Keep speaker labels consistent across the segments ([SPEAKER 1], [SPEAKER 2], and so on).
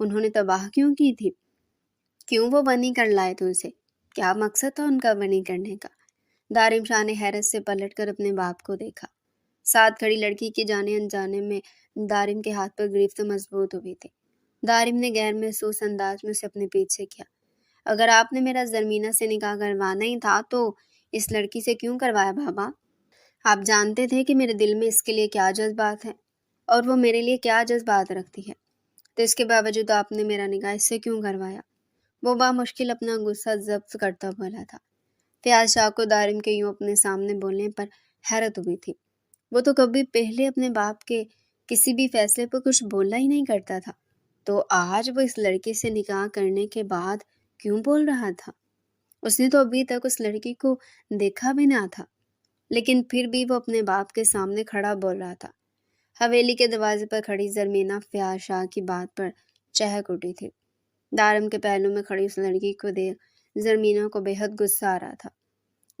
[SPEAKER 1] انہوں نے تباہ کیوں کی تھی؟ کیوں وہ بنی کر لائے تھے اسے؟ کیا مقصد تھا ان کا بنی کرنے کا؟ دارم شاہ نے حیرت سے پلٹ کر اپنے باپ کو دیکھا۔ ساتھ کھڑی لڑکی کے جانے انجانے میں دارم کے ہاتھ پر گرفت مضبوط ہوئی تھی۔ دارم نے غیر محسوس انداز میں اسے اپنے پیچھے کیا۔ اگر آپ نے میرا زرمینہ سے نکاح کروانا ہی تھا تو اس لڑکی سے کیوں کروایا بابا؟ آپ جانتے تھے کہ میرے دل میں اس کے لیے کیا جذبات ہیں اور وہ میرے لیے کیا جذبات رکھتی ہے، تو اس کے باوجود آپ نے میرا نکاح اس سے کیوں کروایا؟ وہ بامشکل اپنا غصہ ضبط کرتا بولا تھا۔ فیاض شاہ کو دارم کے یوں اپنے سامنے بولنے پر حیرت ہوئی تھی۔ وہ تو کبھی پہلے اپنے باپ کے کسی بھی فیصلے پر کچھ بولا ہی نہیں کرتا تھا، تو آج وہ اس لڑکی سے نکاح کرنے کے بعد کیوں بول رہا تھا؟ اس نے تو ابھی تک اس لڑکی کو دیکھا بھی نہ تھا، لیکن پھر بھی وہ اپنے باپ کے سامنے کھڑا بول رہا تھا۔ حویلی کے دروازے پر کھڑی زرمینہ فیاض شاہ کی بات پر چہک اٹھی تھی۔ دارم کے پہلو میں کھڑی اس لڑکی کو دیکھ زرمینہ کو بے حد غصہ آ رہا تھا۔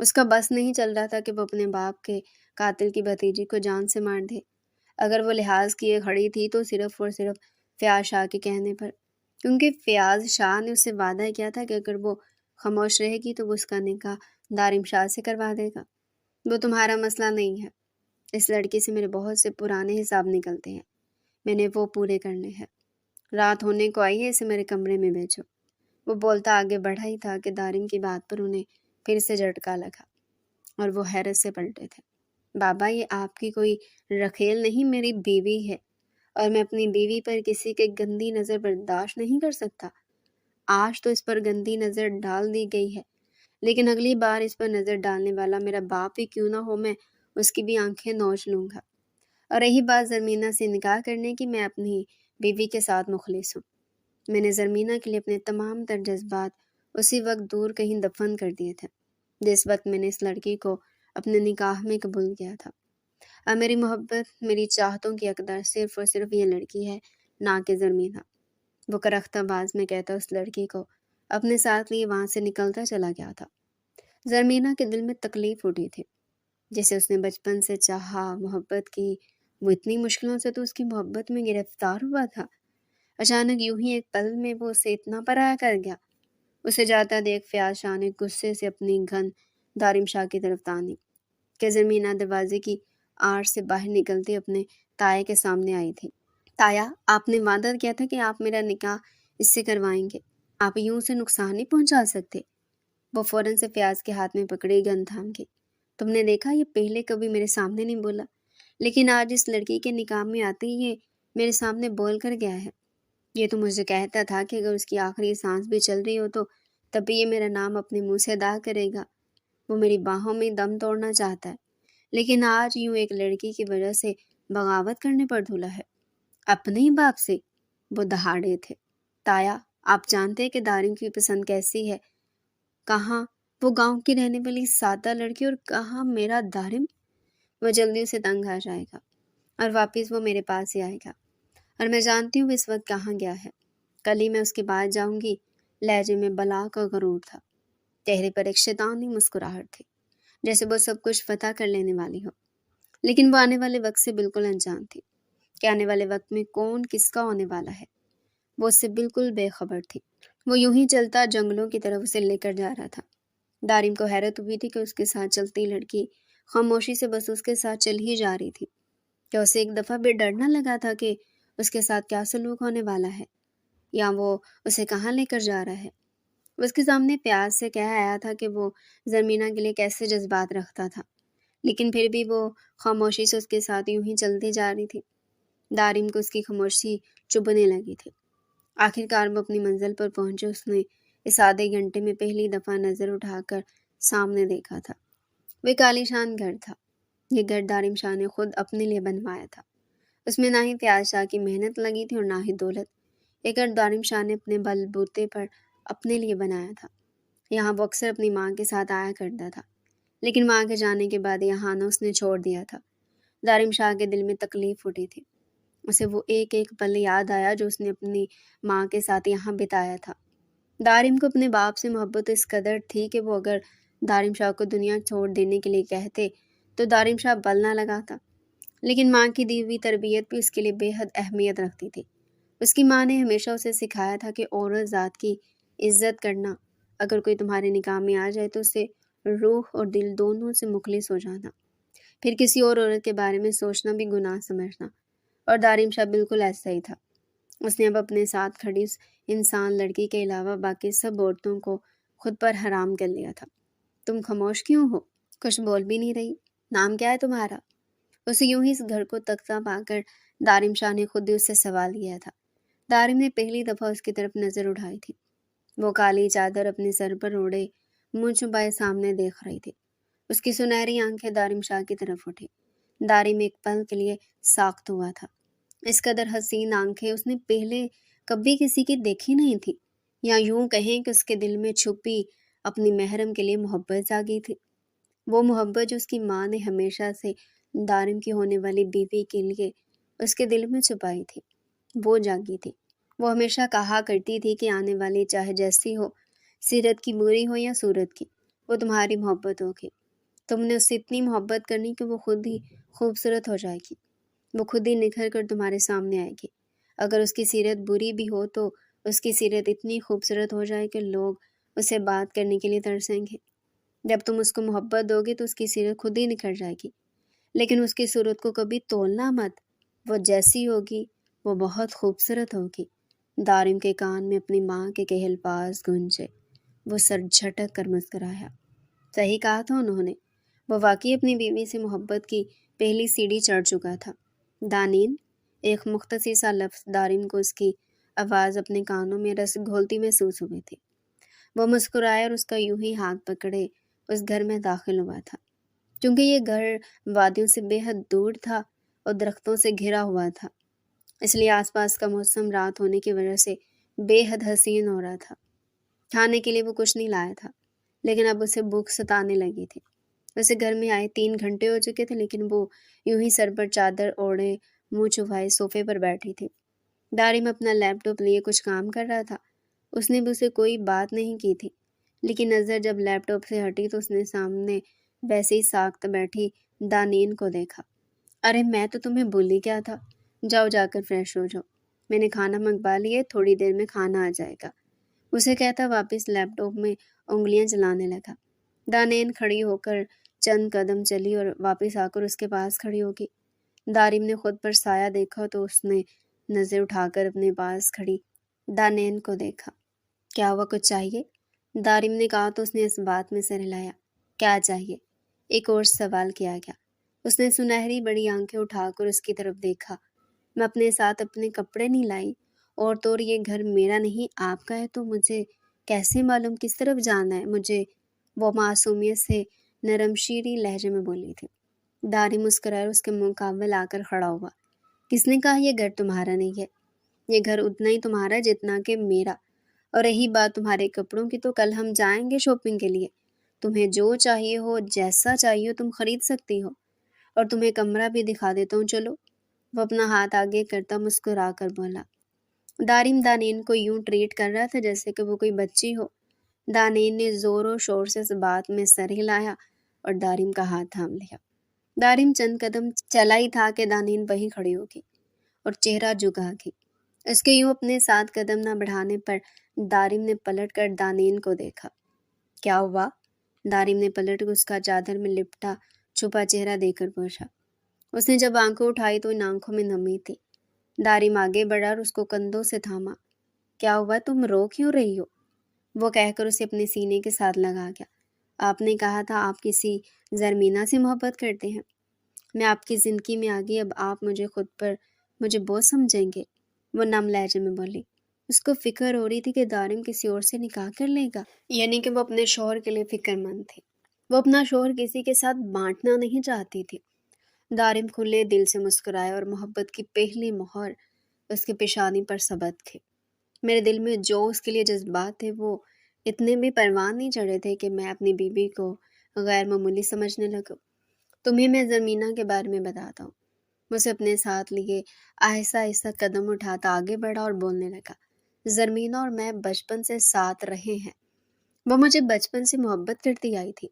[SPEAKER 1] اس کا بس نہیں چل رہا تھا کہ وہ اپنے باپ کے قاتل کی بھتیجی کو جان سے مار دے۔ اگر وہ لحاظ کیے کھڑی تھی تو صرف اور صرف فیاض شاہ کے کہنے پر، کیونکہ فیاض شاہ نے اسے وعدہ کیا تھا کہ اگر وہ خاموش رہے گی تو وہ اس کا نکاح دارم شاہ سے کروا دے گا۔ وہ تمہارا مسئلہ نہیں ہے۔ اس لڑکی سے میرے بہت سے پرانے حساب نکلتے ہیں، میں نے وہ پورے کرنے ہیں۔ رات ہونے کو آئی ہے، اسے میرے کمرے میں بھیجو۔ وہ بولتا آگے بڑھا ہی تھا کہ دارم کی بات پر انہیں پھر سے جھٹکا لگا اور وہ حیرت سے پلٹے تھے۔ بابا، یہ آپ کی کوئی رکھیل نہیں، میری بیوی ہے اور میں اپنی بیوی پر کسی کے گندی نظر برداشت نہیں کر سکتا۔ آج تو اس پر گندی نظر ڈال دی گئی ہے، لیکن اگلی بار اس پر نظر ڈالنے والا میرا باپ ہی کیوں نہ ہو، میں اس کی بھی آنکھیں نوچ لوں گا۔ اور رہی بات زرمینہ سے نکاح کرنے کی، میں اپنی بیوی کے ساتھ مخلص ہوں۔ میں نے زرمینہ کے لیے اپنے تمام تر جذبات اسی وقت دور کہیں دفن کر دیے تھے جس وقت میں نے اس لڑکی کو اپنے نکاح میں قبول کیا تھا۔ اب میری محبت، میری چاہتوں کی حقدار صرف اور صرف یہ لڑکی ہے، نہ کہ زرمینہ۔ وہ کرختہ باز میں کہتا اس لڑکی کو اپنے ساتھ لیے وہاں سے نکلتا چلا گیا تھا۔ زرمینہ کے دل میں تکلیف اٹھی تھی، جسے اس نے بچپن سے چاہا، محبت کی، وہ اتنی مشکلوں سے تو اس کی محبت میں گرفتار ہوا تھا۔ اچانک یوں ہی ایک پل میں وہ اسے اتنا پرایا کر گیا۔ اسے جاتا دیکھ فیاض شاہ نے غصے سے اپنی گن دارم شاہ کی طرف تانی کہ زرمینہ دروازے کی آڑ سے باہر نکلتی اپنے تایا کے سامنے آئی تھی۔ تایا، آپ نے وعدہ کیا تھا کہ آپ میرا نکاح اس سے کروائیں گے، آپ یوں اسے نقصان نہیں پہنچا سکتے۔ وہ فوراً سے فیاض کے ہاتھ میں پکڑی گن تھام گئی۔ تم نے دیکھا، یہ پہلے کبھی میرے سامنے نہیں بولا، لیکن آج اس لڑکی کے نکاح میں آتے ہی یہ میرے سامنے بول کر گیا ہے۔ یہ تو مجھے کہتا تھا کہ اگر اس کی آخری سانس بھی چل رہی ہو تو تب بھی یہ میرا نام اپنے منہ سے ادا کرے گا۔ وہ میری باہوں میں دم توڑنا چاہتا ہے، لیکن آج یوں ایک لڑکی کی وجہ سے بغاوت کرنے پر دھلا ہے، اپنے ہی باپ سے۔ وہ دہاڑے تھے۔ تایا، آپ جانتے ہیں کہ دارم کی پسند کیسی ہے؟ کہاں وہ گاؤں کی رہنے والی سادہ لڑکی اور کہاں میرا دارم۔ وہ جلدی اسے تنگ آ جائے گا اور واپس وہ میرے پاس ہی آئے گا، اور میں جانتی ہوں وہ اس وقت کہاں گیا ہے۔ کل ہی میں اس کے بعد جاؤں گی۔ لہجے میں بلا کا غرور تھا، چہرے پر ایک شیطانی مسکراہٹ تھی، جیسے وہ سب کچھ فتح کر لینے والی ہو۔ لیکن وہ آنے والے وقت سے بالکل انجان تھی کہ آنے والے وقت میں کون کس کا ہونے والا ہے۔ وہ اس سے بالکل بے خبر تھی۔ وہ یوں ہی چلتا جنگلوں کی طرف اسے لے کر جا رہا تھا۔ دارم کو حیرت ہوئی تھی کہ اس کے ساتھ چلتی لڑکی خاموشی سے بس اس کے ساتھ چل ہی جا رہی تھی۔ کیا اسے ایک دفعہ بھی ڈر نہ لگا تھا کہ اس کے ساتھ کیا سلوک ہونے والا ہے، یا وہ اسے کہاں لے کر جا رہا ہے؟ وہ اس کے سامنے پیار سے کہہ آیا تھا کہ وہ زرمینہ کے لیے کیسے جذبات رکھتا تھا، لیکن پھر بھی وہ خاموشی سے اس کے ساتھ یوں ہی چلتی جا رہی تھی۔ دارم کو اس کی خاموشی چبھنے لگی تھی۔ آخر کار وہ اپنی منزل پر پہنچے۔ اس نے اس آدھے گھنٹے میں پہلی دفعہ نظر اٹھا کر سامنے دیکھا تھا۔ وہ ایک عالیشان گھر تھا۔ یہ گھر دارم شاہ نے خود اپنے لیے بنوایا تھا۔ اس میں نہ ہی فیاض شاہ کی محنت لگی تھی اور نہ ہی دولت۔ یہ گھر دارم شاہ نے اپنے بل بوتے پر اپنے لیے بنایا تھا۔ یہاں وہ اکثر اپنی ماں کے ساتھ آیا کرتا تھا، لیکن ماں کے جانے کے بعد یہاں آنا اس نے چھوڑ دیا تھا۔ دارم شاہ کے دل میں تکلیف اٹھی تھی۔ اسے وہ ایک ایک پل یاد آیا جو اس نے اپنی ماں کے ساتھ یہاں بتایا تھا۔ دارم کو اپنے باپ سے محبت اس قدر تھی کہ وہ اگر دارم شاہ کو دنیا چھوڑ دینے کے لیے کہتے تو دارم شاہ بل نہ لگاتا، لیکن ماں کی دی ہوئی تربیت بھی اس کے لیے بے حد اہمیت رکھتی تھی۔ اس کی ماں نے ہمیشہ اسے سکھایا تھا کہ عورت ذات کی عزت کرنا، اگر کوئی تمہارے نکاح میں آ جائے تو اسے روح اور دل دونوں سے مخلص ہو جانا، پھر کسی اور عورت کے بارے میں سوچنا بھی گناہ سمجھنا۔ اور دارم شاہ بالکل ایسا ہی تھا۔ اس نے اب اپنے ساتھ کھڑی اس انسان لڑکی کے علاوہ باقی سب عورتوں کو خود پر حرام کر لیا تھا۔ تم خاموش کیوں ہو؟ کچھ بول بھی نہیں رہی؟ نام کیا ہے تمہارا؟ اسے یوں ہی اس گھر کو تختہ پا کر دارم شاہ نے خود ہی اس سے سوال کیا تھا۔ دارم نے پہلی دفعہ اس کی طرف نظر اٹھائی تھی۔ وہ کالی چادر اپنے سر پر اوڑھے منہ چھپائے سامنے دیکھ رہی تھی۔ اس کی سنہری آنکھیں دارم شاہ کی طرف اٹھی۔ دارم ایک پل کے لیے ساخت ہوا تھا۔ اس قدر حسین آنکھیں اس نے پہلے کبھی کسی کی دیکھی نہیں تھی، یا یوں کہیں کہ اس کے دل میں چھپی اپنی محرم کے لیے محبت جاگی تھی۔ وہ محبت جو اس کی ماں نے ہمیشہ سے دارم کی ہونے والی بیوی کے لیے اس کے دل میں چھپائی تھی، وہ جاگی تھی۔ وہ ہمیشہ کہا کرتی تھی کہ آنے والی چاہے جیسی ہو، سیرت کی بری ہو یا صورت کی، وہ تمہاری محبت ہوگی۔ تم نے اس سے اتنی محبت کرنی کہ وہ خود ہی خوبصورت ہو جائے گی، وہ خود ہی نکھر کر تمہارے سامنے آئے گی۔ اگر اس کی سیرت بری بھی ہو تو اس کی سیرت اتنی خوبصورت ہو جائے کہ لوگ اسے بات کرنے کے لیے ترسیں گے۔ جب تم اس کو محبت دو گے تو اس کی سیرت خود ہی نکھر جائے گی، لیکن اس کی صورت کو کبھی تولنا مت، وہ جیسی ہوگی وہ بہت خوبصورت ہوگی۔ دارم کے کان میں اپنی ماں کے کہے الفاظ گونجے۔ وہ سر جھٹک کر مسکرایا۔ صحیح کہا تھا انہوں نے، وہ واقعی اپنی بیوی سے محبت کی پہلی سیڑھی چڑھ چکا تھا۔ دانین، ایک مختصر سا لفظ دارم کو اس کی آواز اپنے کانوں میں رس گھولتی محسوس ہوئی تھی۔ وہ مسکرایا اور اس کا یوں ہی ہاتھ پکڑے اس گھر میں داخل ہوا تھا۔ چونکہ یہ گھر وادیوں سے بے حد دور تھا اور درختوں سے گھرا ہوا تھا، اس لیے آس پاس کا موسم رات ہونے کی وجہ سے بے حد حسین ہو رہا تھا۔ کھانے کے لیے وہ کچھ نہیں لایا تھا، لیکن اب اسے بھوک ستانے لگی تھی۔ ویسے گھر میں آئے 3 گھنٹے ہو چکے تھے، لیکن وہ یوں ہی سر پر چادر اوڑھے منہ چھپائے صوفے پر بیٹھی تھی۔ دارم اپنا لیپ ٹاپ لیے کچھ کام کر رہا تھا۔ اس نے بھی اسے کوئی بات نہیں کی تھی، لیکن نظر جب لیپ ٹاپ سے ہٹی تو اس نے سامنے ویسے ہی ساکت بیٹھی دانین کو دیکھا۔ ارے میں تو تمہیں بھول ہی گیا تھا، جاؤ جا کر فریش ہو جاؤ، میں نے کھانا منگوا لیے، تھوڑی دیر میں کھانا آ جائے گا، اسے کہتا واپس لیپ ٹاپ میں انگلیاں چلانے لگا۔ دانین کھڑی ہو کر چند قدم چلی اور واپس آ کر اس کے پاس کھڑی ہو گئی۔ دارم نے خود پر سایہ دیکھا تو اس نے نظر اٹھا کر اپنے پاس کھڑی دانین کو دیکھا۔ کیا ہوا، کچھ چاہیے؟ دارم نے کہا تو اس نے اس بات میں سر ہلایا۔ کیا چاہیے؟ ایک اور سوال کیا گیا۔ اس نے سنہری بڑی آنکھیں اٹھا کر اس کی طرف دیکھا۔ میں اپنے ساتھ اپنے کپڑے نہیں لائی، اور تو اور یہ گھر میرا نہیں آپ کا ہے، تو مجھے کیسے معلوم کس طرف جانا ہے مجھے؟ وہ معصومیت سے نرم شیریں لہجے میں بولی تھی۔ دارم مسکرائے اور اس کے مقابل آ کر کھڑا ہوا۔ کس نے کہا یہ گھر تمہارا نہیں ہے؟ یہ گھر اتنا ہی تمہارا ہے جتنا کہ میرا۔ اور رہی بات تمہارے کپڑوں کی، تو کل ہم جائیں گے شاپنگ کے لیے، تمہیں جو چاہیے ہو جیسا چاہیے ہو تم خرید سکتی ہو، اور تمہیں کمرہ بھی دکھا دیتا ہوں، چلو۔ وہ اپنا ہاتھ آگے کرتا مسکرا کر بولا۔ دارم دانین کو یوں ٹریٹ کر رہا تھا جیسے کہ وہ کوئی بچی ہو۔ دانین نے زور و شور سے اس بات میں سر ہلایا اور دارم کا ہاتھ تھام لیا۔ دارم چند قدم چلا ہی تھا کہ دانین وہیں کھڑی ہو گئی اور چہرہ جھکا گئی۔ اس کے یوں اپنے ساتھ قدم نہ بڑھانے پر دارم نے پلٹ کر دانین کو دیکھا۔ کیا ہوا؟ دارم نے پلٹ کر اس کا چادر میں لپٹا چھپا چہرہ دیکھ کر پوچھا۔ اس نے جب آنکھیں اٹھائی تو ان آنکھوں میں نمی تھی۔ دارم آگے بڑھا اور اس کو کندھوں سے تھاما۔ کیا ہوا، تم رو کیوں رہی ہو؟ وہ کہہ کر اسے اپنے سینے کے ساتھ لگا گیا۔ آپ نے کہا تھا آپ کسی زرمینہ سے محبت کرتے ہیں، میں آپ کی زندگی میں آ گئی، اب آپ مجھے بوجھ سمجھیں گے، وہ نم لہجے میں بولی۔ اس کو فکر ہو رہی تھی کہ دارم کسی اور سے نکاح کر لے گا، یعنی کہ وہ اپنے شوہر کے لیے فکر مند تھی۔ وہ اپنا شوہر کسی کے ساتھ بانٹنا نہیں چاہتی تھی۔ دارم کھلے دل سے مسکرایا اور محبت کی پہلی مہر اس کی پیشانی پر ثبت تھی۔ میرے دل میں جو اس کے لیے جذبات تھے وہ اتنے بھی پروان نہیں چڑھے تھے کہ میں اپنی بیوی کو غیر معمولی سمجھنے لگوں۔ تمہیں میں زمینہ کے بارے میں بتاتا ہوں۔ مجھے اپنے ساتھ لیے آہستہ آہستہ قدم اٹھاتا آگے بڑھا اور بولنے لگا۔ زرمینہ اور میں بچپن سے ساتھ رہے ہیں، وہ مجھے بچپن سے محبت کرتی آئی تھی،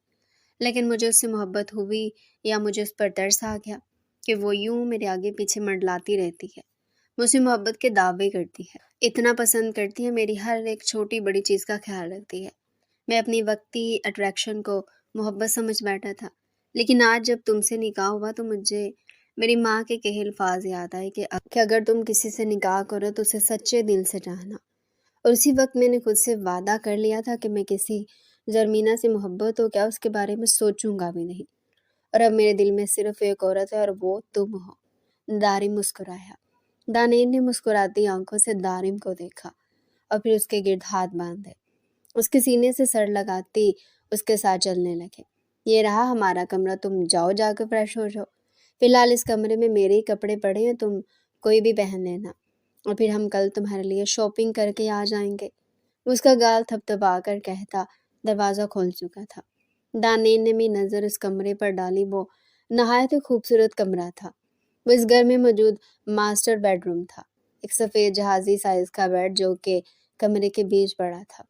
[SPEAKER 1] لیکن مجھے اس سے محبت ہوئی یا مجھے اس پر ترس آ گیا کہ وہ یوں میرے آگے پیچھے منڈلاتی رہتی ہے، مجھ سے محبت کے دعوے کرتی ہے، اتنا پسند کرتی ہے، میری ہر ایک چھوٹی بڑی چیز کا خیال رکھتی ہے۔ میں اپنی وقتی اٹریکشن کو محبت سمجھ بیٹھا تھا، لیکن آج جب تم سے نکاح ہوا تو مجھے میری ماں کے کہے الفاظ یاد آئے کہ اگر تم کسی سے نکاح کرو تو اسے سچے دل سے چاہنا۔ اور اسی وقت میں نے خود سے وعدہ کر لیا تھا کہ میں کسی زرمینہ سے محبت ہو کیا اس کے بارے میں سوچوں گا بھی نہیں۔ اور اب میرے دل میں صرف ایک عورت ہے اور وہ تم ہو۔ دارم مسکرایا۔ دانیل نے مسکراتی آنکھوں سے دارم کو دیکھا اور پھر اس کے گرد ہاتھ باندھے، اس کے سینے سے سر لگاتی اس کے ساتھ چلنے لگے۔ یہ رہا ہمارا کمرہ، تم جاؤ جا کے فریش ہو جاؤ، فی الحال اس کمرے میں میرے ہی کپڑے پڑے ہیں، تم کوئی بھی پہن لینا، اور پھر ہم کل تمہارے لیے شاپنگ کر کے آ جائیں گے۔ اس کا گال تھپتھپا کر کہتا دروازہ کھول چکا تھا۔ دانیل نے بھی نظر اس کمرے پر ڈالی۔ وہ نہایت ہی خوبصورت کمرہ تھا۔ وہ اس گھر میں موجود ماسٹر بیڈ روم تھا، ایک سفید جہازی سائز کا بیڈ جو کہ کمرے کے بیچ پڑا تھا۔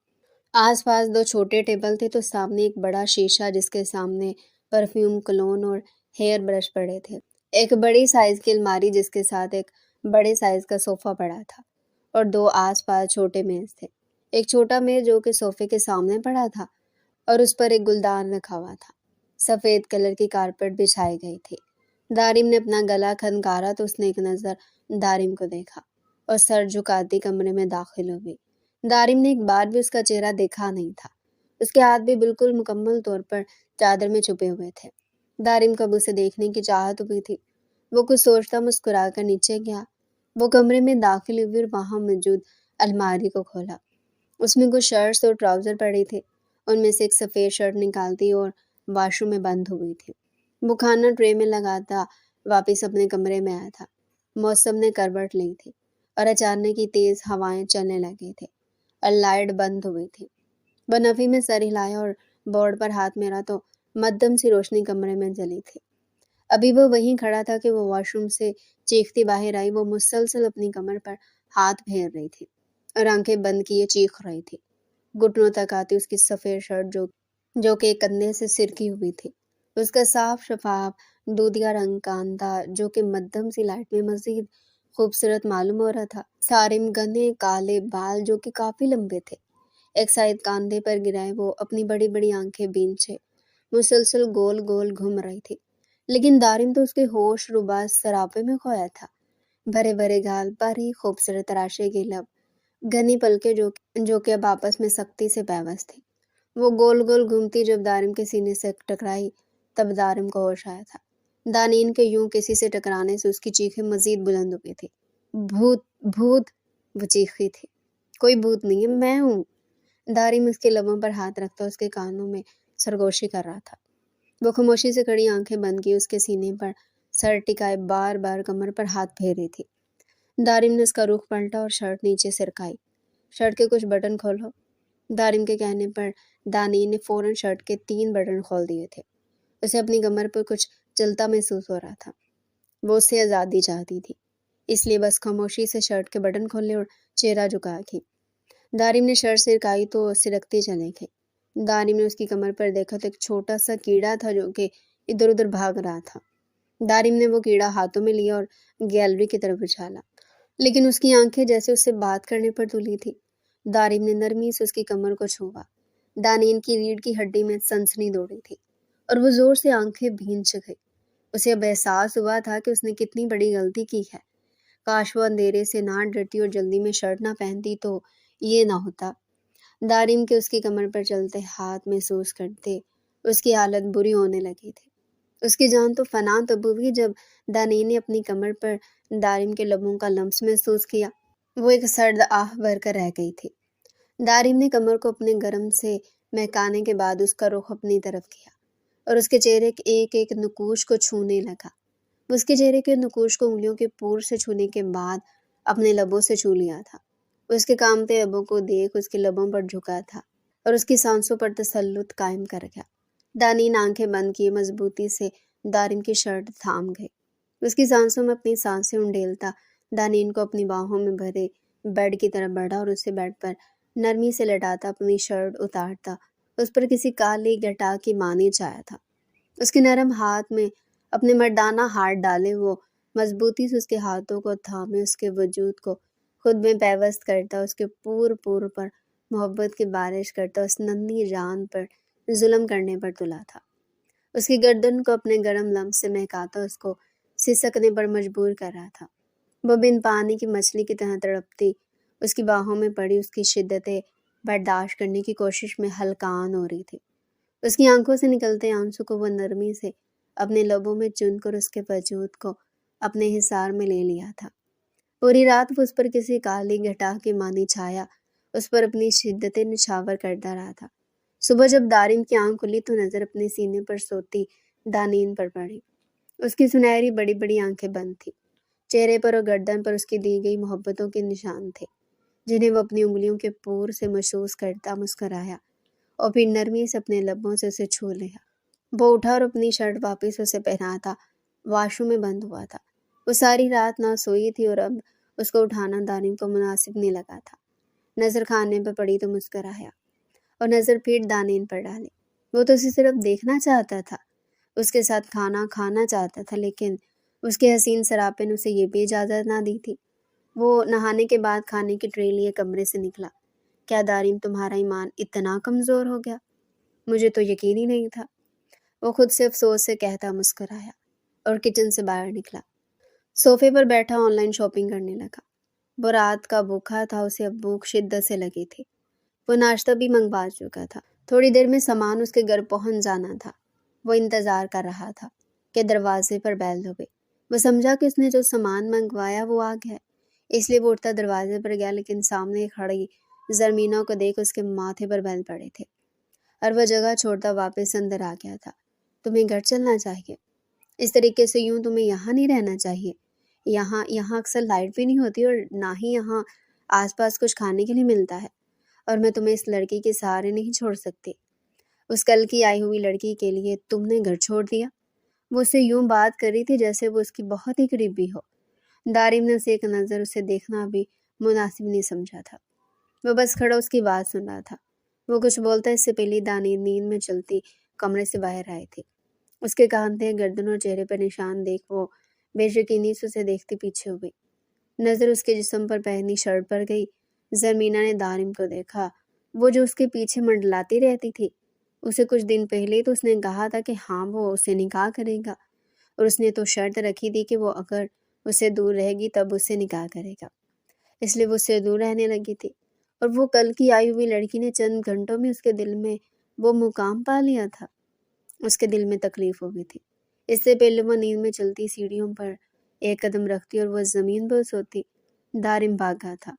[SPEAKER 1] آس پاس دو چھوٹے ٹیبل تھے تو سامنے ایک بڑا شیشہ جس کے سامنے پرفیوم، کلون اور ہیئر برش پڑے تھے، ایک بڑی سائز کی الماری جس کے ساتھ ایک بڑے سائز کا صوفہ پڑا تھا، اور دو آس پاس چھوٹے میز تھے، ایک چھوٹا میز جو کہ صوفے کے سامنے پڑا تھا اور اس پر ایک گلدان رکھا ہوا تھا۔ سفید کلر کی کارپیٹ بچھائی گئی تھی۔ دارم نے اپنا گلا کھنکارا تو اس نے ایک نظر دارم کو دیکھا اور سر جھکاتی کمرے میں داخل ہوئی۔ دارم نے ایک بار بھی اس کا چہرہ دیکھا نہیں تھا، اس کے ہاتھ بھی بالکل مکمل طور پر چادر میں چھپے ہوئے تھے۔ دارم کو اب اسے دیکھنے کی چاہت ہوئی تھی۔ وہ کچھ سوچتا مسکرا کر نیچے گیا۔ وہ کمرے میں داخل ہوئی اور وہاں موجود الماری کو کھولا۔ اس میں کچھ شرٹس اور ٹراؤزر پڑے تھے، ان میں سے ایک سفید شرٹ نکالتی اور واش روم میں بند ہو گئی تھی۔ وہ کھانا ٹرے میں لگاتا واپس اپنے کمرے میں آیا تھا۔ موسم نے کروٹ لی تھی اور اچانک ہی تیز ہوائیں چلنے لگی تھی اور لائٹ بند ہو گئی تھی۔ بنفی میں سر ہلایا اور بورڈ پر ہاتھ میرا تو مدھم سی روشنی کمرے میں جلی تھی۔ ابھی وہ وہیں کھڑا تھا کہ وہ واش روم سے چیختی باہر آئی۔ وہ مسلسل اپنی کمر پر ہاتھ پھیر رہی تھی اور آنکھیں بند کیے چیخ رہی تھی۔ گھٹنوں تک آتی اس کی سفید شرٹ جو کہ ایک کندھے سے سرکی ہوئی تھی، اس کا صاف شفاف دودھیا رنگ کا اندھا جو کہ مدھم سی لائٹ میں مزید خوبصورت معلوم ہو رہا تھا۔ سارم گھنے کالے بال جو کہ کافی لمبے تھے ایک سائڈ کاندھے پر گرائے، وہ اپنی بڑی بڑی آنکھیں بینچے مسلسل گول گول گھوم رہی تھی، لیکن دارم تو اس کے ہوش ربا سراپے میں کھویا تھا۔ بھرے بھرے گال، بڑی خوبصورت تراشے کے لب، گھنی پلکیں جو کہ اب آپس میں سختی سے پیوست تھی۔ وہ گول گول گھومتی جب دارم کے سینے سے ٹکرائی تب دارم کو ہوش آیا تھا۔ دانین کے یوں کسی سے ٹکرانے سے اس کی چیخیں مزید بلند ہو گئی تھی۔ بھوت بھوت، وہ چیخی تھی۔ کوئی بھوت نہیں ہے، میں ہوں۔ دارم اس کے لبوں پر ہاتھ رکھتا اس کے کانوں میں سرگوشی کر رہا تھا۔ وہ خاموشی سے کھڑی آنکھیں بند کی اس کے سینے پر سر ٹکائے بار بار کمر پر ہاتھ پھیر رہی تھی۔ دارم نے اس کا رخ پلٹا اور شرٹ نیچے سرکائی۔ شرٹ کے کچھ بٹن کھولو۔ دارم کے کہنے پر دانیل نے فوراً شرٹ کے 3 بٹن کھول دیے تھے۔ اسے اپنی کمر پر کچھ چلتا محسوس ہو رہا تھا۔ وہ اس سے آزادی چاہتی تھی، اس لیے بس خاموشی سے شرٹ کے بٹن کھولے اور چہرہ جھکا کے۔ دارم نے شرٹ سرکائی تو سرکتی چلے گئی۔ دارم نے اس کی کمر پر دیکھا تو ایک چھوٹا سا کیڑا تھا جو کہ ادھر ادھر بھاگ رہا تھا۔ دارم نے وہ کیڑا ہاتھوں میں لیا اور گیلری کی طرف اچھالا، لیکن اس کی آنکھیں جیسے اس سے بات کرنے پر تلی تھی۔ دارم نے نرمی سے اس کی کمر کو چھوا۔ دانیل کی ریڑھ کی ہڈی میں سنسنی دوڑی تھی اور وہ زور سے آنکھیں بھینچ گئی۔ اسے اب احساس ہوا تھا کہ اس نے کتنی بڑی غلطی کی ہے۔ کاش وہ اندھیرے سے نہ ڈرتی اور جلدی میں شرٹ نہ پہنتی تو یہ نہ ہوتا۔ دارم کے اس کی کمر پر چلتے ہاتھ محسوس کرتے اس کی حالت بری ہونے لگی تھی۔ اس کی جان تو فنا تب ہوئی جب دانیل نے اپنی کمر پر دارم کے لبوں کا لمس محسوس کیا۔ وہ ایک سرد آہ بھر کر رہ گئی تھی۔ دارم نے کمر کو اپنے گرم سے مہکانے کے بعد اس کا رخ اپنی طرف کیا اور اس کے چہرے کے ایک ایک نقوش کو چھونے لگا۔ اس کے چہرے کے نقوش کو انگلیوں کے پور سے چھونے کے بعد اپنے لبوں سے چھو لیا تھا۔ اس کے کامتے لبوں کو دیکھ اس کے لبوں پر جھکا تھا اور اس کی سانسوں پر تسلط قائم کر گیا۔ دانیل آنکھیں بند کیے مضبوطی سے دارم کی شرٹ تھام گئے۔ اس کی سانسوں میں اپنی سانسیں انڈیلتا دانیل کو اپنی باہوں میں بھرے بیڈ کی طرف بڑھا اور اسے بیڈ پر نرمی سے لٹاتا اپنی شرٹ اتارتا اس پر کسی کالی گھٹا کی مانی چایا تھا۔ اس کے نرم ہاتھ میں اپنے مردانہ ہاتھ ڈالے وہ مضبوطی سے اس کے ہاتھوں کو تھامے اس کے وجود کو خود میں پیوست کرتا، اس کے پور پر محبت کی بارش کرتا، اس ننھی جان پر ظلم کرنے پر تلا تھا۔ اس کی گردن کو اپنے گرم لمس سے مہکاتا، اس کو سسکنے پر مجبور کر رہا تھا۔ وہ بن پانی کی مچھلی کی طرح تڑپتی اس کی باہوں میں پڑی اس کی شدتیں برداشت کرنے کی کوشش میں ہلکان ہو رہی تھی۔ اس کی آنکھوں سے نکلتے آنسو کو وہ نرمی سے اپنے لبوں میں چن کر اس کے وجود کو اپنے حصار میں لے لیا تھا۔ پوری رات وہ اس پر کسی کالی گھٹا کی مانی چھایا اس پر اپنی شدتیں نچھاور کرتا رہا تھا۔ صبح جب دارم کی آنکھ کھلی تو نظر اپنے سینے پر سوتی دانین پر پڑی۔ اس کی سنہری بڑی بڑی آنکھیں بند تھیں۔ چہرے پر اور گردن پر اس کی دی گئی محبتوں کے نشان تھے، جنہیں وہ اپنی انگلیوں کے پور سے محسوس کرتا مسکرایا اور پھر نرمی سے اپنے لبوں سے اسے چھو لیا۔ وہ اٹھا اور اپنی شرٹ واپس اسے پہناتا واش روم میں بند ہوا تھا۔ وہ ساری رات نہ سوئی تھی اور اب اس کو اٹھانا دارم کو مناسب نہیں لگا تھا۔ نظر کھانے پر پڑی تو مسکرایا اور نظر پھر دانین پر ڈالی۔ وہ تو اسے صرف دیکھنا چاہتا تھا، اس کے ساتھ کھانا کھانا چاہتا تھا، لیکن اس کے حسین سراپے نے اسے یہ بھی اجازت نہ دی تھی۔ وہ نہانے کے بعد کھانے کی ٹرے لیے کمرے سے نکلا۔ کیا دارم تمہارا ایمان اتنا کمزور ہو گیا؟ مجھے تو یقین ہی نہیں تھا، وہ خود سے افسوس سے کہتا مسکرایا اور کچن سے باہر نکلا۔ صوفے پر بیٹھا آن لائن شاپنگ کرنے لگا۔ وہ رات کا بھوکا تھا، اسے اب بھوک شدت سے لگی تھی۔ وہ ناشتہ بھی منگوا چکا تھا، تھوڑی دیر میں سامان اس کے گھر پہنچ جانا تھا۔ وہ انتظار کر رہا تھا کہ دروازے پر بیل دبے۔ وہ سمجھا کہ اس نے جو سامان منگوایا وہ آ گیا، اس لیے وہ اٹھتا دروازے پر گیا، لیکن سامنے کھڑی زرمینہ کو دیکھ اس کے ماتھے پر بیل پڑے تھے اور وہ جگہ چھوڑتا واپس اندر آ گیا تھا۔ تمہیں گھر چلنا چاہیے، اس طریقے سے یوں تمہیں یہاں نہیں رہنا چاہیے۔ یہاں اکثر لائٹ بھی نہیں ہوتی اور نہ ہی یہاں آس پاس کچھ کھانے کے لیے ملتا ہے، اور میں تمہیں اس لڑکی کے سہارے نہیں چھوڑ سکتی۔ اس کل کی آئی ہوئی لڑکی کے لیے تم نے گھر چھوڑ دیا؟ وہ اسے یوں بات کر رہی تھی جیسے وہ اس کی بہت ہی قریبی ہو۔ دارم نے اسے ایک نظر اسے دیکھنا بھی مناسب نہیں سمجھا تھا۔ وہ بس کھڑا اس کی بات سن رہا تھا۔ وہ کچھ بولتا اس سے پہلے دانیر نیند میں چلتی کمرے سے باہر آئے تھے۔ اس کے کاندھے، گردن اور چہرے پر نشان دیکھ وہ بے یقینی سے اسے دیکھتی پیچھے ہو گئی۔ نظر اس کے جسم پر پہنی شرٹ پر گئی۔ زرمینہ نے دارم کو دیکھا، وہ جو اس کے پیچھے منڈلاتی رہتی تھی۔ اسے کچھ دن پہلے تو اس نے کہا تھا کہ ہاں وہ اسے نکاح کرے گا، اور اس نے تو شرط رکھی تھی کہ وہ اگر اسے دور رہے گی تب اسے نکاح کرے گا، اس لیے وہ اس سے دور رہنے لگی تھی۔ اور وہ کل کی آئی ہوئی لڑکی نے چند گھنٹوں میں اس کے دل میں وہ مقام پا لیا تھا۔ اس کے دل میں تکلیف ہو گئی تھی۔ اس سے پہلے وہ نیند میں چلتی سیڑھیوں پر ایک قدم رکھتی اور وہ زمین پر سوتی۔ دارم بھاگا تھا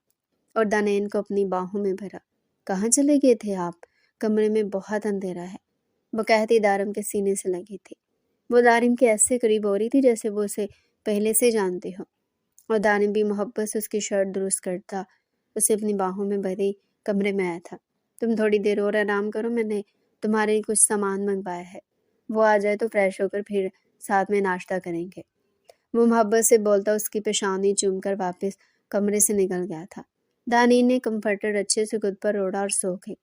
[SPEAKER 1] اور دانین کو اپنی باہوں میں بھرا۔ کہاں چلے گئے تھے آپ؟ کمرے میں بہت اندھیرا ہے، وہ کہتی دارم کے سینے سے لگی تھی۔ وہ دارم کے ایسے قریب ہو رہی تھی جیسے وہ اسے پہلے سے جانتی ہو، اور دارم بھی محبت سے اس کی شرٹ درست کرتا اسے اپنی باہوں میں بھری کمرے میں آیا تھا۔ تم تھوڑی دیر اور آرام کرو، میں نے تمہارے لیے کچھ سامان منگوایا ہے، وہ آ جائے تو فریش ہو کر پھر ساتھ میں ناشتہ کریں گے۔ وہ محبت سے بولتا اس کی پیشانی چوم کر واپس کمرے سے نکل گیا تھا۔ دانین نے کمفرٹر اچھے سے خود پر اوڑھا اور سو گئی۔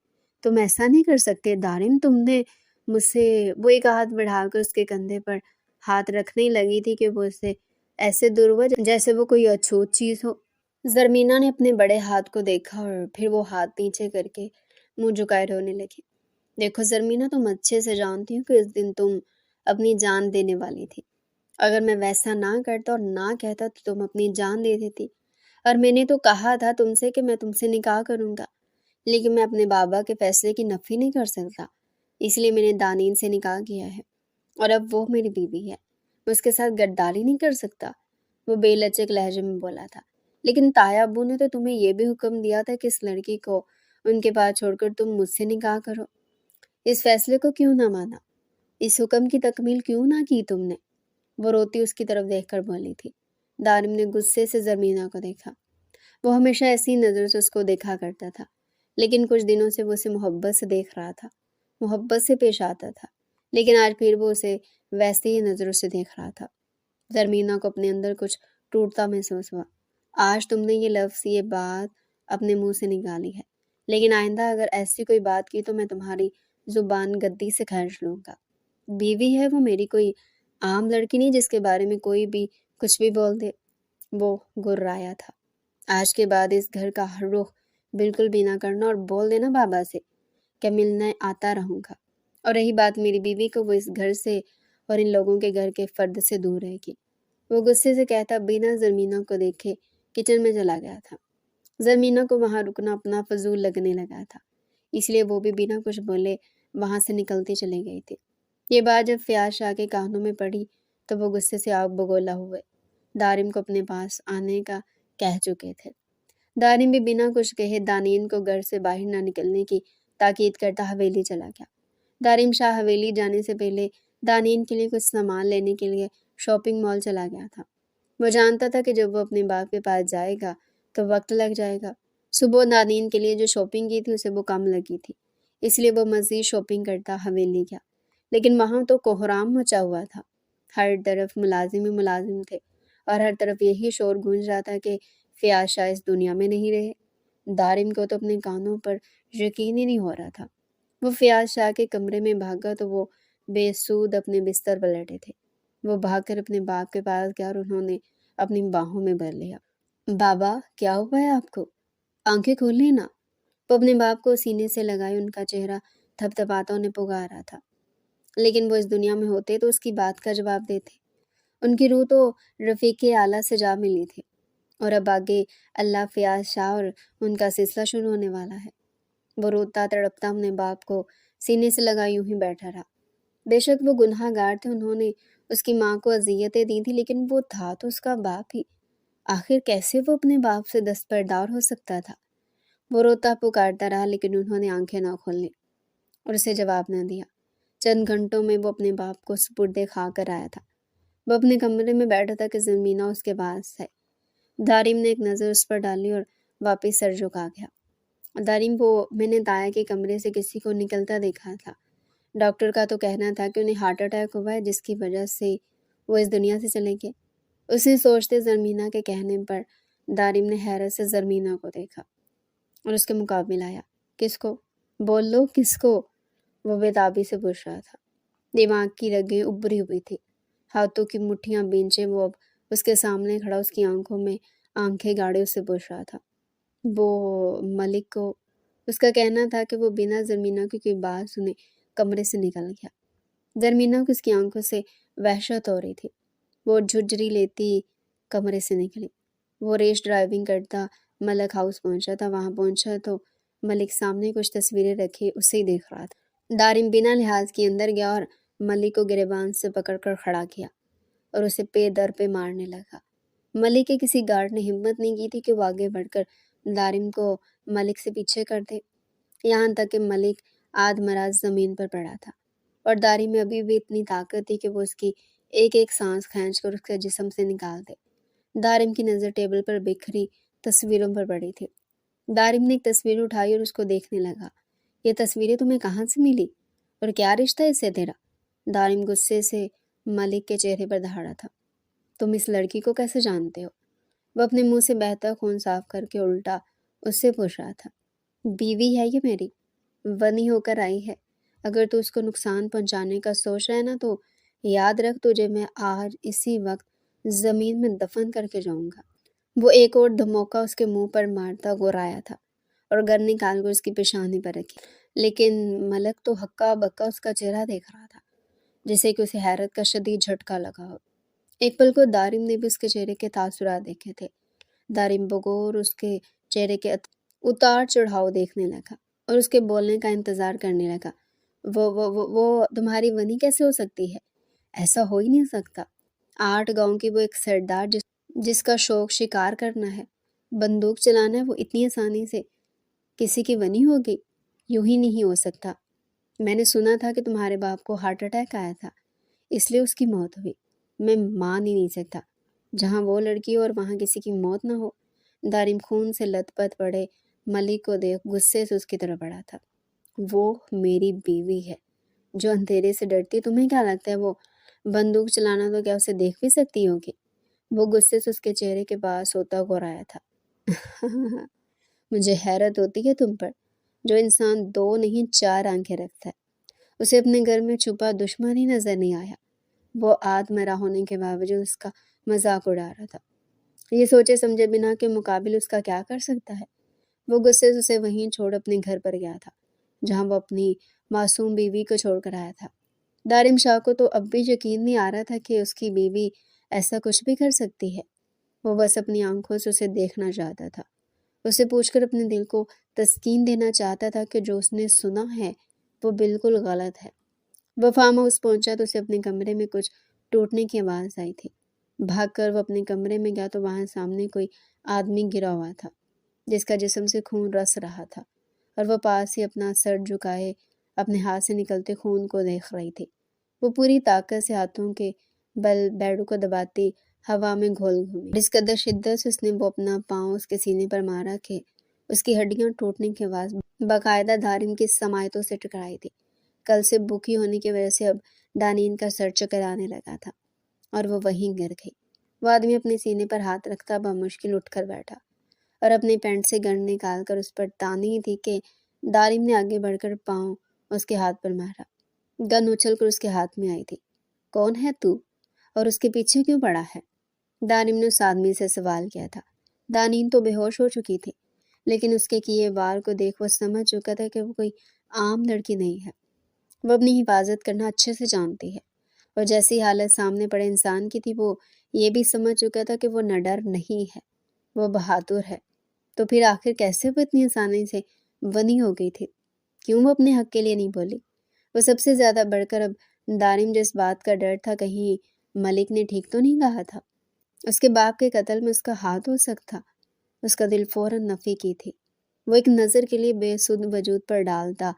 [SPEAKER 1] تم ایسا نہیں کر سکتے دارم، تم نے مجھ سے، وہ ایک ہاتھ بڑھا کر اس کے کندھے پر ہاتھ رکھنے لگی تھی کہ وہ اسے ایسے دور ہوا جیسے وہ کوئی اچھوت چیز ہو۔ زرمینہ نے اپنے بڑے ہاتھ کو دیکھا اور پھر وہ ہاتھ نیچے کر کے منہ جھکائے رونے لگی۔ دیکھو زرمینہ، تم اچھے سے جانتی ہو کہ اس دن تم اپنی جان دینے والی تھی۔ اگر میں ویسا نہ کرتا اور نہ کہتا تو تم اپنی جان دے دیتی، اور میں نے تو کہا تھا تم سے کہ میں تم سے نکاح کروں گا، لیکن میں اپنے بابا کے فیصلے کی نفی نہیں کر سکتا، اس لیے میں نے دانین سے نکاح کیا ہے، اور اب وہ میری بیوی ہے، میں اس کے ساتھ غداری نہیں کر سکتا، وہ بے لچک لہجے میں بولا تھا۔ لیکن تایا ابو نے تو تمہیں یہ بھی حکم دیا تھا کہ اس لڑکی کو ان کے پاس چھوڑ کر تم مجھ سے نکاح کرو، اس فیصلے کو کیوں نہ مانا؟ اس حکم کی تکمیل کیوں نہ کی تم نے؟ وہ روتی اس کی طرف دیکھ کر بولی تھی۔ دارم نے غصے سے زرمینہ کو دیکھا۔ وہ ہمیشہ ایسی نظر سے اس کو دیکھا کرتا تھا، لیکن کچھ دنوں سے وہ اسے محبت سے دیکھ رہا تھا، محبت سے پیش آتا تھا، لیکن آج پھر وہ اسے ویسے ہی نظروں سے دیکھ رہا تھا۔ زرمینہ کو اپنے اندر کچھ ٹوٹتا محسوس ہوا۔ آج تم نے یہ لفظ، یہ بات اپنے منہ سے نکالی ہے، لیکن آئندہ اگر ایسی کوئی بات کی تو میں تمہاری زبان گدی سے کھینچ لوں گا۔ بیوی ہے وہ میری، کوئی عام لڑکی نہیں جس کے بارے میں کوئی بھی کچھ بھی بول دے۔ وہ گرایا تھا۔ آج کے بعد اس گھر کا ہر رخ بالکل بھی نہ کرنا اور بول دینا بابا سے کہ ملنے آتا رہوں گا۔ اور رہی بات میری بیوی کو، وہ اس گھر سے اور ان لوگوں کے گھر کے فرد سے دور رہے گی۔ وہ غصے سے کہتا بنا زرمینہ کو دیکھے کچن میں چلا گیا تھا۔ زرمینہ کو وہاں رکنا اپنا فضول لگنے لگا تھا، اس لیے وہ بھی بنا کچھ بولے وہاں سے نکلتی چلی گئی تھی۔ یہ بات جب فیاض شاہ کے کانوں میں پڑی تو وہ غصے سے آگ بگولا ہوئے دارم کو اپنے پاس آنے کا کہہ چکے تھے۔ دارم بھی بنا کچھ کہے دانین کو گھر سے باہر نہ نکلنے کی تاکید کرتا حویلی چلا گیا۔ دارم شاہ حویلی جانے سے پہلے دانین کے لیے کچھ سامان لینے کے لیے شاپنگ مال چلا گیا تھا۔ وہ جانتا تھا کہ جب وہ اپنے باپ کے پاس جائے گا تو وقت لگ جائے گا۔ صبح دانین کے لیے جو شاپنگ کی تھی اسے وہ کم لگی تھی، اس لیے وہ مزید شاپنگ کرتا حویلی گیا۔ لیکن وہاں تو کوہرام مچا ہوا تھا، ہر طرف ملازم ہی ملازم تھے اور ہر طرف یہی شور گونج رہا تھا کہ فیاض شاہ اس دنیا میں نہیں رہے۔ دارم کو تو اپنے کانوں پر یقین ہی نہیں ہو رہا تھا۔ وہ فیاض شاہ کے کمرے میں بھاگا تو وہ بے سود اپنے بستر پر لیٹے تھے۔ وہ بھاگ کر اپنے باپ کے پاس گیا اور انہوں نے اپنی باہوں میں بھر لیا۔ بابا کیا ہوا ہے آپ کو؟ آنکھیں کھول لینا۔ وہ اپنے باپ کو سینے سے لگائے ان کا چہرہ تھپ تھپاتا انہیں پکارا تھا، لیکن وہ اس دنیا میں ہوتے تو اس کی بات کا جواب دیتے۔ ان کی روح تو رفیق اعلیٰ سے جا ملی تھی، اور اب آگے اللہ فیاض شاہ اور ان کا سلسلہ شروع ہونے والا ہے۔ وہ روتا تڑپتا اپنے باپ کو سینے سے لگا یوں ہی بیٹھا رہا۔ بے شک وہ گناہ گار تھے، انہوں نے اس کی ماں کو اذیتیں دی تھی، لیکن وہ تھا تو اس کا باپ ہی۔ آخر کیسے وہ اپنے باپ سے دستبردار ہو سکتا تھا؟ وہ روتا پکارتا رہا، لیکن انہوں نے آنکھیں نہ کھولیں اور اسے جواب نہ دیا۔ چند گھنٹوں میں وہ اپنے باپ کو سپرد خاک کر آیا تھا۔ وہ اپنے کمرے میں بیٹھا تھا کہ زمینہ اس کے پاس ہے۔ دارم نے ایک نظر اس پر ڈالی اور واپس سر جھکا گیا۔ دارم وہ میں نے تایا کے کمرے سے کسی کو نکلتا دیکھا تھا۔ ڈاکٹر کا تو کہنا تھا کہ انہیں ہارٹ اٹیک ہوا ہے، جس کی وجہ سے وہ اس دنیا سے چلے گئے۔ اسے سوچتے زرمینہ کے کہنے پر دارم نے حیرت سے زرمینہ کو دیکھا اور اس کے مقابل آیا۔ کس کو؟ بول لو کس کو؟ وہ بےتابی سے پوچھ رہا تھا۔ دماغ کی رگیں ابری ہوئی تھی، ہاتھوں کی مٹھیاں بینچے وہ اب اس کے سامنے کھڑا اس کی آنکھوں میں آنکھیں گاڑے اس سے پوچھ رہا تھا۔ وہ ملک کو۔ اس کا کہنا تھا کہ وہ بنا زرمینہ کی کوئی بات سنے کمرے سے نکل گیا۔ زرمینہ کو اس کی آنکھوں سے وحشت ہو رہی تھی۔ وہ جھجری لیتی کمرے سے نکلی۔ وہ ریش ڈرائیونگ کرتا ملک ہاؤس پہنچا تھا۔ وہاں پہنچا تو ملک سامنے کچھ تصویریں رکھی اسے ہی دیکھ رہا تھا۔ دارم بنا لحاظ کے اندر گیا اور ملک کو گریبان سے پکڑ کر کھڑا کیا اور اسے پے در پہ مارنے لگا۔ ملک کے کسی گارڈ نے ہمت نہیں کی تھی کہ وہ آگے بڑھ کر دارم کو ملک سے پیچھے کر دے، یہاں تک کہ ملک آدھ مراز زمین پر پڑا تھا اور دارم میں ابھی بھی اتنی طاقت تھی کہ وہ اس کی ایک ایک سانس کھینچ کر اس کے جسم سے نکال دے۔ دارم کی نظر ٹیبل پر بکھری تصویروں پر پڑی تھی۔ دارم نے ایک تصویر اٹھائی اور اس کو دیکھنے لگا۔ یہ تصویریں تمہیں کہاں سے ملی اور کیا رشتہ ہے اس سے تیرا؟ دارم غصے سے ملک کے چہرے پر دہاڑا تھا۔ تم اس لڑکی کو کیسے جانتے ہو؟ وہ اپنے منہ سے بہتا خون صاف کر کے الٹا اس سے پوچھ رہا تھا۔ بیوی ہے یہ میری، ونی ہو کر آئی ہے۔ اگر تو اس کو نقصان پہنچانے کا سوچ رہا ہے نا تو یاد رکھ تجھے میں آج اسی وقت زمین میں دفن کر کے جاؤں گا۔ وہ ایک اور دھموکا اس کے منہ پر مارتا گرایا تھا اور گن نکال کر اس کی پیشانی پر رکھی، لیکن ملک تو ہکا بکا اس کا چہرہ دیکھ رہا تھا جیسے کہ اسے حیرت کا شدید جھٹکا لگا ہو۔ ایک پل کو دارم نے بھی اس کے چہرے کے تاثرات دیکھے تھے۔ دارم بغور اس کے چہرے کے اتار چڑھاؤ دیکھنے لگا اور اس کے بولنے کا انتظار کرنے لگا۔ وہ تمہاری ونی کیسے ہو سکتی ہے؟ ایسا ہو ہی نہیں سکتا۔ 8 گاؤں کی وہ ایک سردار جس کا شوق شکار کرنا ہے، بندوق چلانا ہے، وہ اتنی آسانی سے کسی کی ونی ہوگی؟ یوں ہی نہیں ہو سکتا۔ میں نے سنا تھا کہ تمہارے باپ کو ہارٹ اٹیک آیا تھا، اس لیے اس کی موت ہوئی۔ میں مان ہی نہیں سکتا، جہاں وہ لڑکی ہو اور وہاں کسی کی موت نہ ہو۔ دارم خون سے لت پت پڑے ملک کو دیکھ غصے سے اس کی طرف بڑھا تھا۔ وہ میری بیوی ہے جو اندھیرے سے ڈرتی، تمہیں کیا لگتا ہے وہ بندوق چلانا تو کیا اسے دیکھ بھی سکتی ہوگی؟ وہ غصے سے اس کے چہرے کے پاس ہوتا گرایا تھا۔ مجھے حیرت ہوتی ہے تم پر، جو انسان 2 نہیں 4 آنکھیں رکھتا ہے۔ اسے اپنے گھر میں چھپا دشمن ہی نظر نہیں آیا۔ وہ آدھ مرا ہونے کے باوجود اس کا مذاق اڑا رہا تھا، یہ سوچے سمجھے بنا کہ مقابل اس کا کیا کر سکتا ہے۔ وہ غصے سے اسے وہیں چھوڑ اپنے گھر پر گیا تھا، جہاں وہ اپنی معصوم بیوی کو چھوڑ کر آیا تھا۔ دارم شاہ کو تو اب بھی یقین نہیں آ رہا تھا کہ اس کی بیوی ایسا کچھ بھی کر سکتی ہے۔ وہ بس اپنی آنکھوں سے اسے دیکھنا چاہتا تھا، اسے پوچھ کر اپنے دل کو تسکین دینا چاہتا تھا کہ جو اس نے سنا ہے وہ بالکل غلط ہے۔ وہ فارم ہاؤس پہنچا تو اسے اپنے کمرے میں کچھ ٹوٹنے کی آواز آئی تھی۔ بھاگ کر وہ اپنے کمرے میں گیا تو وہاں سامنے کوئی آدمی گرا ہوا تھا، جس کا جسم سے خون رس رہا تھا، اور وہ پاس ہی اپنا سر جھکائے اپنے ہاتھ سے نکلتے خون کو دیکھ رہی تھی۔ وہ پوری طاقت سے ہاتھوں کے بل بیڈ کو دباتی ہوا میں گھول گھومی۔ جس قدر شدت سے اس نے وہ اپنا پاؤں اس کے سینے پر مارا کہ اس کی ہڈیاں ٹوٹنے کی آواز باقاعدہ دارم کی سماعتوں سے ٹکرائی تھی۔ کل سے بھوکی ہونے کی وجہ سے اب دانین کا سر چکر آنے لگا تھا اور وہ وہیں گر گئی۔ وہ آدمی اپنے سینے پر ہاتھ رکھتا بمشکل اٹھ کر بیٹھا اور اپنے پینٹ سے گن نکال کر اس پر تانی تھی کہ دارم نے آگے بڑھ کر پاؤں اس کے ہاتھ پر مارا۔ گن اچھل کر اس کے ہاتھ میں آئی تھی۔ کون ہے تو؟ اور اس کے پیچھے کیوں پڑا ہے؟ دارم نے اس آدمی سے سوال کیا تھا۔ دانین تو بے ہوش ہو چکی تھی، لیکن اس کے کیے وار کو دیکھ وہ سمجھ چکا تھا کہ وہ کوئی عام لڑکی نہیں ہے۔ وہ اپنی حفاظت کرنا اچھے سے جانتی ہے، اور جیسی حالت سامنے پڑے انسان کی تھی وہ یہ بھی سمجھ چکا تھا کہ وہ نڈر نہیں ہے، وہ بہادر ہے۔ تو پھر آخر کیسے وہ اتنی آسانی سے بنی ہو گئی تھی؟ کیوں وہ اپنے حق کے لیے نہیں بولی؟ وہ سب سے زیادہ بڑھ کر اب دارم جس بات کا ڈر تھا کہیں ملک نے ٹھیک تو نہیں کہا تھا، اس کے باپ کے قتل میں اس کا ہاتھ ہو سکتا۔ اس کا دل فوراً نفی کی تھی۔ وہ ایک نظر کے لیے بے سدھ وجود پر ڈالتا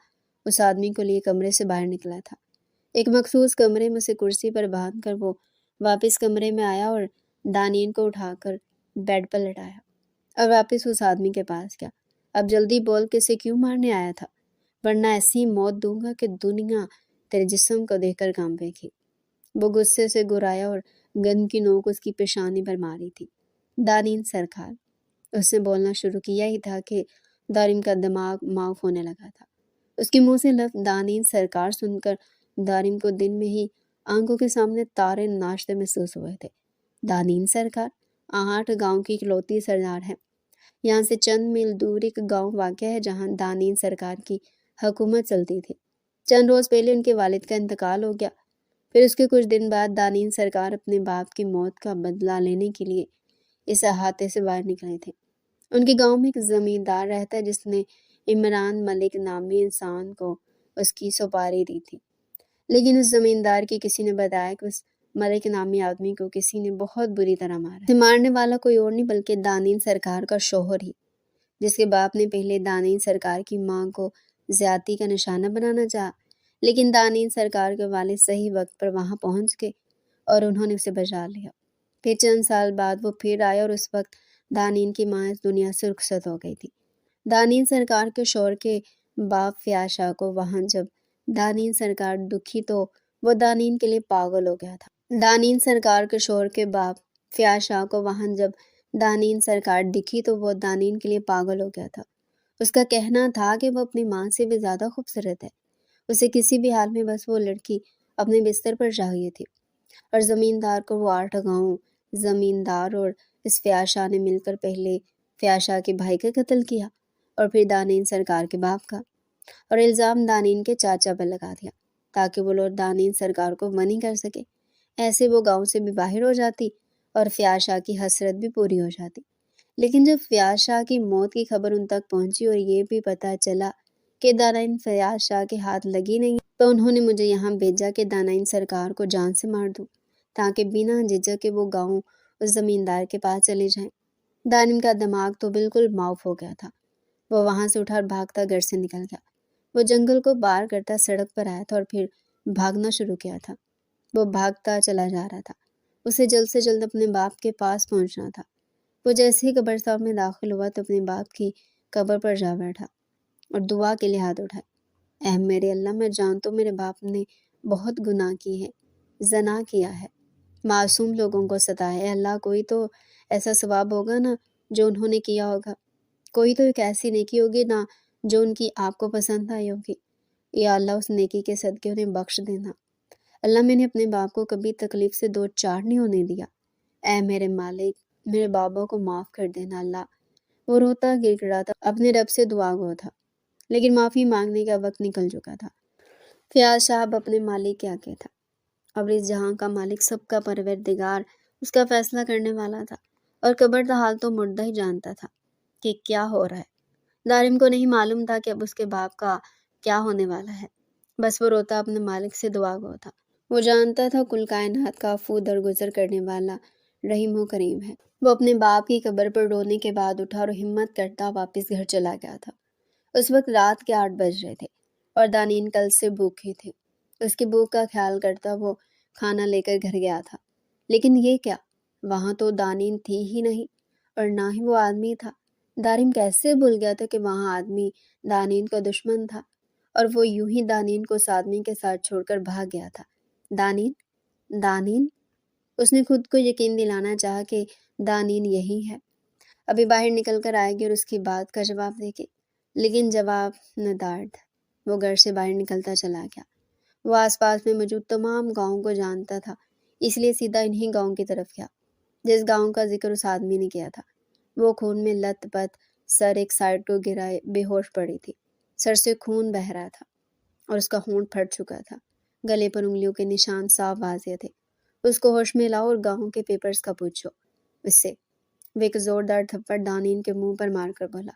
[SPEAKER 1] اس آدمی کو لیے کمرے سے باہر نکلا تھا۔ ایک مخصوص کمرے میں اسے کرسی پر باندھ کر وہ واپس کمرے میں آیا اور دانین کو اٹھا کر بیڈ پر لٹایا اور واپس اس آدمی کے پاس گیا۔ اب جلدی بول کہ اسے کیوں مارنے آیا تھا، ورنہ ایسی موت دوں گا کہ دنیا تیرے جسم کو دیکھ کر کانپے گی۔ وہ غصے سے گرایا اور گن کی نوک اس کی پیشانی پر ماری تھی۔ دانین سرکار، اس نے بولنا شروع کیا ہی تھا کہ دارم کا دماغ معاف ہونے لگا تھا۔ اس کے منہ سے لفظ دانین سرکار سن کر دارم کو دن میں ہی آنکھوں کے سامنے تارے ناشتے محسوس ہوئے تھے۔ دانین سرکار 8 گاؤں کی اکلوتی سردار ہے۔ یہاں سے چند میل دور ایک گاؤں واقع ہے جہاں دانین سرکار کی حکومت چلتی تھی۔ چند روز پہلے ان کے والد کا انتقال ہو گیا، پھر اس کے کچھ دن بعد دانین سرکار اپنے باپ کی موت کا بدلہ لینے کے لیے اس احاطے سے باہر نکلے تھے۔ ان کے گاؤں میں ایک زمیندار رہتا ہے جس نے عمران ملک نامی انسان کو اس کی سپاری دی تھی، لیکن اس زمیندار کی کسی نے بتایا کہ اس ملک نامی آدمی کو کسی نے بہت بری طرح مارا ہے۔ مارنے والا کوئی اور نہیں بلکہ دانین سرکار کا شوہر ہی، جس کے باپ نے پہلے دانین سرکار کی ماں کو زیادتی کا نشانہ بنانا چاہا، لیکن دانین سرکار کے والد صحیح وقت پر وہاں پہنچ گئے اور انہوں نے اسے بچا لیا۔ پھر چند سال بعد وہ پھر آئے اور اس وقت دانین کی ماں اس دنیا سے رخصت ہو گئی تھی۔ دانین سرکار کے شوہر کے باپ فیاض شاہ کو وہاں جب دانین سرکار دکھی تو وہ دانین کے لیے پاگل ہو گیا تھا۔ دانین سرکار کے شوہر کے باپ فیاض شاہ کو وہاں جب دانین سرکار دکھی تو وہ دانین کے لیے پاگل ہو گیا تھا۔ اس کا کہنا تھا کہ وہ اپنی ماں سے بھی زیادہ خوبصورت ہے، اسے کسی بھی حال میں بس وہ لڑکی اپنے بستر پر چاہیے تھی۔ اور زمیندار کو وہ 8 گاؤں زمیندار اور اس فیاض شاہ نے مل کر پہلے فیاض شاہ کے بھائی کا قتل کیا اور پھر دانین سرکار کے باپ کا، اور الزام دانین کے چاچا پر لگا دیا تاکہ وہ لوگ دانین سرکار کو منی کر سکے۔ ایسے وہ گاؤں سے بھی باہر ہو جاتی اور فیاض شاہ کی حسرت بھی پوری ہو جاتی۔ لیکن جب فیاض شاہ کی موت کی خبر ان تک پہنچی اور یہ بھی پتہ چلا کہ دانین فیاض شاہ کے ہاتھ لگی نہیں، تو انہوں نے مجھے یہاں بھیجا کہ دانین سرکار کو جان سے مار دوں تاکہ بنا جھجک کے وہ گاؤں اس زمیندار کے پاس چلے جائیں۔ دانین کا دماغ تو بالکل معاف ہو گیا تھا۔ وہ وہاں سے اٹھا اور بھاگتا گھر سے نکل گیا۔ وہ جنگل کو پار کرتا سڑک پر آیا تھا اور پھر بھاگنا شروع کیا تھا۔ وہ بھاگتا چلا جا رہا تھا، اسے جلد سے جلد اپنے باپ کے پاس پہنچنا تھا۔ وہ جیسے ہی قبرستان میں داخل ہوا تو اپنے باپ کی قبر پر جا بیٹھا اور دعا کے لیے ہاتھ اٹھائے۔ اے میرے اللہ، میں جانتا ہوں میرے باپ نے بہت گناہ کی ہے، زنا کیا ہے، معصوم لوگوں کو ستایا ہے۔ اللہ کوئی تو ایسا ثواب ہوگا نا جو انہوں نے کیا ہوگا، کوئی تو ایک ایسی نیکی ہوگی نا جو ان کی آپ کو پسند آئی ہوگی۔ یا اللہ اس نیکی کے صدقے انہیں بخش دینا۔ اللہ میں نے اپنے باپ کو کبھی تکلیف سے 2 چار نہیں ہونے دیا۔ اے میرے مالک، میرے بابا کو معاف کر دینا اللہ۔ وہ روتا گر گڑا تھا، اپنے رب سے دعا گو تھا، لیکن معافی مانگنے کا وقت نکل چکا تھا۔ فیاض صاحب اپنے مالک کے آگے تھا، اب اس جہاں کا مالک، سب کا پروردگار اس کا فیصلہ کرنے والا تھا، اور قبر کا حال تو مردہ ہی جانتا تھا کہ کیا ہو رہا ہے۔ دارم کو نہیں معلوم تھا کہ اب اس کے باپ کا کیا ہونے والا ہے، بس وہ روتا اپنے مالک سے دعا گو تھا۔ وہ جانتا تھا کل کائنات کا عفو درگزر کرنے والا رحیم و کریم ہے۔ وہ اپنے باپ کی قبر پر رونے کے بعد اٹھا اور ہمت کرتا واپس گھر چلا گیا تھا۔ اس وقت رات کے 8 بج رہے تھے اور دانین کل سے بھوکے تھے۔ اس کی بھوک کا خیال کرتا وہ کھانا لے کر گھر گیا تھا، لیکن یہ کیا، وہاں تو دانین تھی ہی نہیں اور نہ ہی وہ آدمی تھا۔ دارم کیسے بھول گیا تھا کہ وہاں آدمی دانین کا دشمن تھا، اور وہ یوں ہی دانین کو اس آدمی کے ساتھ چھوڑ کر بھاگ گیا تھا۔ دانین، دانین، اس نے خود کو یقین دلانا چاہا کہ دانین یہی ہے، ابھی باہر نکل کر آئے گی اور اس کی بات کا جواب دے گی، لیکن جواب ندار تھا۔ وہ گھر سے باہر نکلتا چلا گیا۔ وہ آس پاس میں موجود تمام گاؤں کو جانتا تھا، اس لیے سیدھا انہی گاؤں کی طرف گیا جس گاؤں کا ذکر اس آدمی نے کیا تھا۔ وہ خون میں لت پت سر ایک سائڈ کو گرائے بے ہوش پڑی تھی، سر سے خون بہہ رہا تھا اور اس کا ہونٹ پھٹ چکا تھا، گلے پر انگلیوں کے نشان صاف واضح تھے۔ اس کو ہوش میں لاؤ اور گاؤں کے پیپرز کا پوچھو اس سے۔ وہ ایک زوردار تھپڑ دانین کے منہ پر مار کر بولا،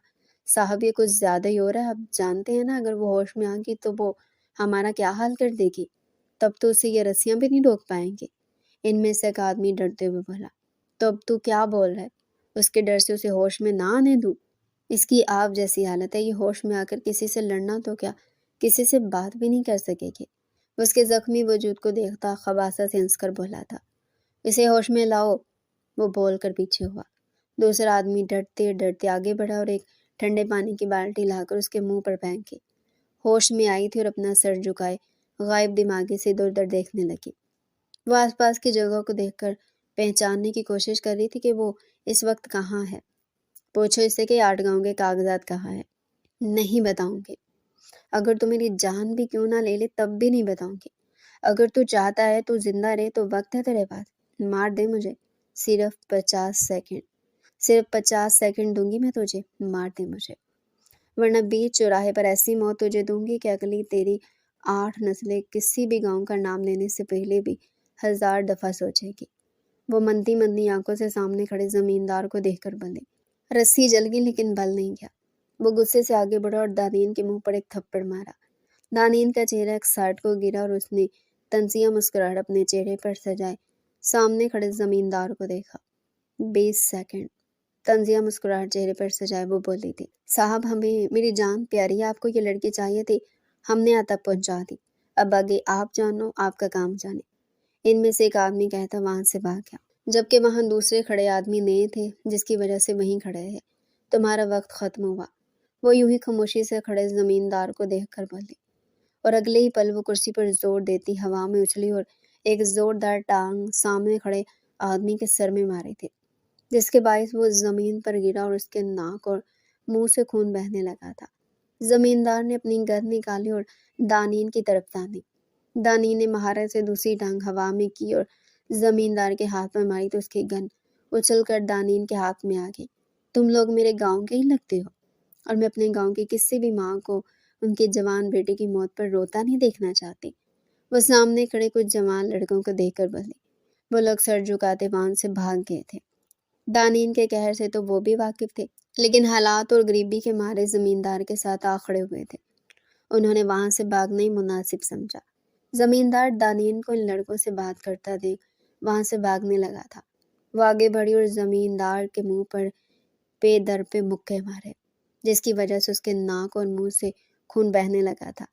[SPEAKER 1] صاحب یہ کچھ زیادہ ہی ہو رہا ہے، آپ جانتے ہیں نا اگر وہ ہوش میں آ گئی تو وہ ہمارا کیا حال کر دے گی، تب تو اسے یہ رسیاں بھی نہیں روک پائیں گے۔ ان میں سے ایک آدمی ڈرتے ہوئے بولا، تو اب تو کیا بول رہا ہے، اس کے ڈر سے اسے ہوش میں نہ آنے دوں؟ اس کی آپ جیسی حالت ہے، یہ ہوش میں آ کر کسی سے لڑنا تو کیا کسی سے بات بھی نہیں کر سکے گی۔ اس کے زخمی وجود کو دیکھتا خباثہ سے ہنس کر بولا تھا، اسے ہوش میں لاؤ۔ وہ بول کر پیچھے ہوا۔ دوسرا آدمی ڈرتے ڈرتے آگے بڑھا اور ایک ٹھنڈے پانی کی بالٹی لا کر اس کے منہ پر پھینکی۔ ہوش میں آئی تھی اور اپنا سر جھکائے غائب دماغی سے ادھر ادھر دیکھنے لگی۔ وہ آس پاس کی جگہ کو دیکھ کر پہچاننے کی کوشش کر رہی تھی کہ وہ اس وقت کہاں ہے۔ پوچھو اس سے کہ 8 گاؤں کے کاغذات کہاں ہے۔ نہیں بتاؤں گی، اگر تو میری جان بھی کیوں نہ لے لے تب بھی نہیں بتاؤں گی۔ اگر تو چاہتا ہے تو زندہ رہے تو وقت ہے تیرے پاس، مار دے مجھے، صرف 50 سیکنڈ، صرف 50 سیکنڈ دوں گی میں تجھے، مار دے مجھے، ورنہ بیچ چوراہے پر ایسی موت تجھے دوں گی کہ اگلی تیری 8 نسلیں کسی بھی گاؤں کا نام لینے سے پہلے بھی 1000 دفعہ سوچے گی۔ وہ منتی منتی آنکھوں سے سامنے کھڑے زمیندار کو دیکھ کر بولی۔ رسی جل گئی لیکن بل نہیں گیا۔ وہ غصے سے آگے بڑھا اور دانین کے منہ پر ایک تھپڑ مارا۔ دانین کا چہرہ ایک سائڈ کو گرا اور اس نے طنزیہ مسکراہٹ اپنے چہرے پر سجائے سامنے کھڑے زمیندار کو دیکھا۔ 20 سیکنڈ، طنزیہ مسکراہٹ چہرے پر سجائے وہ بولی تھی، صاحب ہمیں میری جان پیاری ہے، آپ کو یہ لڑکی چاہیے تھی، ہم نے یہاں تک پہنچا دی، اب آگے آپ جانو، آپ کا کام جانے۔ ان میں سے ایک آدمی کہتا وہاں سے بھاگ گیا، جبکہ وہاں دوسرے کھڑے آدمی نئے تھے جس کی وجہ سے وہیں کھڑے ہیں۔ تمہارا وقت ختم ہوا۔ وہ یوں ہی خاموشی سے کھڑے زمیندار کو دیکھ کر بولی، اور اگلے ہی پل وہ کرسی پر زور دیتی ہوا میں اچھلی اور ایک زوردار ٹانگ سامنے کھڑے آدمی کے سر میں ماری تھی، جس کے باعث وہ زمین پر گرا اور اس کے ناک اور منہ سے خون بہنے لگا تھا۔ زمیندار نے اپنی گن نکالی اور دانین کی طرف تانی۔ دانین نے مہارت سے دوسری ٹانگ ہوا میں کی اور زمیندار کے ہاتھ میں ماری تو اس کی گن اچھل کر دانین کے ہاتھ میں آ گئی۔ تم لوگ میرے گاؤں کے ہی لگتے ہو، اور میں اپنے گاؤں کی کسی بھی ماں کو ان کے جوان بیٹے کی موت پر روتا نہیں دیکھنا چاہتی۔ وہ سامنے کھڑے کچھ جوان لڑکوں کو دیکھ کر بولی۔ وہ لوگ سر جھکاتے وہاں سے بھاگ گئے تھے۔ دانین کے قہر سے تو وہ بھی واقف تھے، لیکن حالات اور غریبی کے مارے زمیندار کے ساتھ آ کھڑے ہوئے تھے۔ انہوں نے وہاں سے بھاگنا ہی مناسب سمجھا۔ زمیندار دانین کو ان لڑکوں سے بات کرتا دیکھ وہاں سے بھاگنے لگا تھا۔ وہ آگے بڑھی اور زمیندار کے منہ پر پے در پہ مکے مارے، جس کی وجہ سے اس کے ناک اور منہ سے خون بہنے لگا تھا۔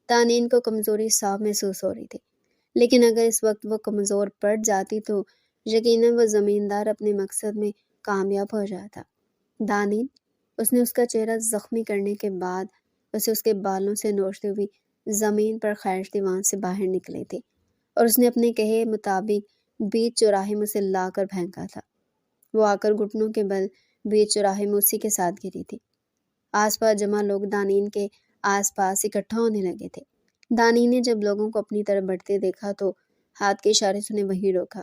[SPEAKER 1] دانین کو کمزوری صاف محسوس ہو رہی تھی، لیکن اگر اس وقت وہ کمزور پڑ جاتی تو یقیناً وہ زمیندار اپنے مقصد میں کامیاب ہو جاتا۔ دانین، اس نے اس کا چہرہ زخمی کرنے کے بعد اسے اس کے بالوں سے نوچتے ہوئے زمین پر خیرشتی وہاں سے باہر نکلے تھے، اور اس نے اپنے کہے مطابق بیچ چوراہے میں اسے لا کر پھینکا تھا۔ وہ آ کر گھٹنوں کے بل بیچ چوراہے میں اسی کے ساتھ گری تھی۔ آس پاس جمع لوگ دانین کے آس پاس اکٹھا ہونے لگے تھے۔ دانین نے جب لوگوں کو اپنی طرف بڑھتے دیکھا تو ہاتھ کے اشارے سے انہیں وہیں روکا۔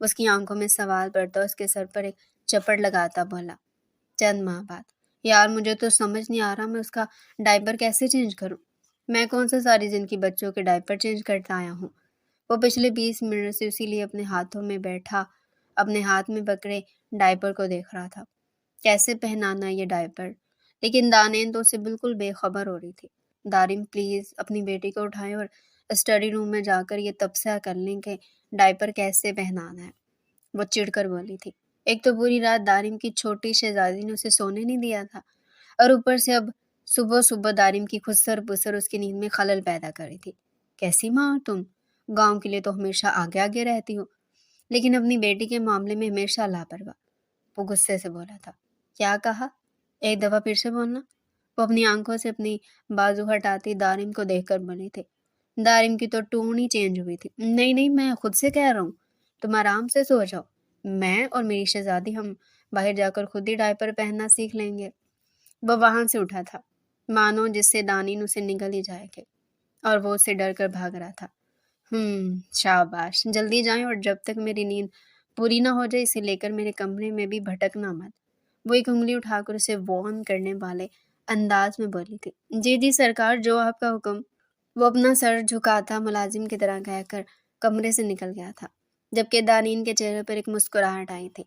[SPEAKER 1] اس کی آنکھوں میں سوال پڑتا، اس کے سر پر ایک چپڑ لگاتا بولا، چند ماہ بعد، یار مجھے تو سمجھ نہیں آ رہا میں اس کا ڈائپر کیسے چینج کروں۔ میں کون سا ساری زندگی بچوں کے ڈائپر چینج کرتا آیا ہوں۔ وہ پچھلے 20 منٹ سے اسی لیے اپنے ہاتھوں میں بیٹھا اپنے ہاتھ میں پکڑے ڈائپر کو دیکھ رہا تھا، کیسے پہنانا یہ ڈائپر۔ لیکن دانین تو اسے بالکل بے خبر ہو رہی تھی۔ دارم پلیز اپنی بیٹی کو اٹھائیں اور اسٹڈی روم میں جا کر یہ تبصرہ کر لیں کہ ڈائپر کیسے پہنانا ہے، وہ چڑ کر بولی تھی۔ ایک تو پوری رات دارم کی چھوٹی شہزادی نے اسے سونے نہیں دیا تھا، اور اوپر سے اب صبح صبح دارم کی خسر پسر اس کی نیند میں خلل پیدا کر رہی تھی۔ کیسی ماں ہو تم؟ گاؤں کے لیے تو ہمیشہ آگے آگے رہتی ہو، لیکن اپنی بیٹی کے معاملے میں ہمیشہ لاپرواہ۔ وہ غصے سے بولا تھا۔ کیا کہا؟ ایک دفعہ پھر سے بولنا۔ وہ اپنی آنکھوں سے اپنی بازو ہٹاتی دارم کو دیکھ کر بولی تھی۔ دارم کی تو ٹون ہی چینج ہوئی تھی۔ نہیں نہیں، میں خود سے کہہ رہا ہوں، تم آرام سے سو جاؤ، میں اور میری شہزادی ہم باہر جا کر خود ہی ڈائپر پہننا سیکھ لیں گے۔ وہ وہاں سے اٹھا تھا، مانو جس سے دانین اسے نگل ہی جائے گے، اور وہ اسے ڈر کر بھاگ رہا تھا۔ شاباش، جلدی جائیں اور جب تک میری نیند پوری نہ ہو جائے اسے لے کر میرے کمرے میں بھی بھٹکنا مت۔ وہ ایک انگلی اٹھا کر اسے وارن کرنے والے انداز میں بولی تھی۔ جی جی سرکار، جو آپ کا حکم۔ وہ اپنا سر جھکاتا ملازم کی طرح کہہ کر کمرے سے نکل گیا تھا، جبکہ دانین کے چہرے پر ایک مسکراہٹ آئی تھی،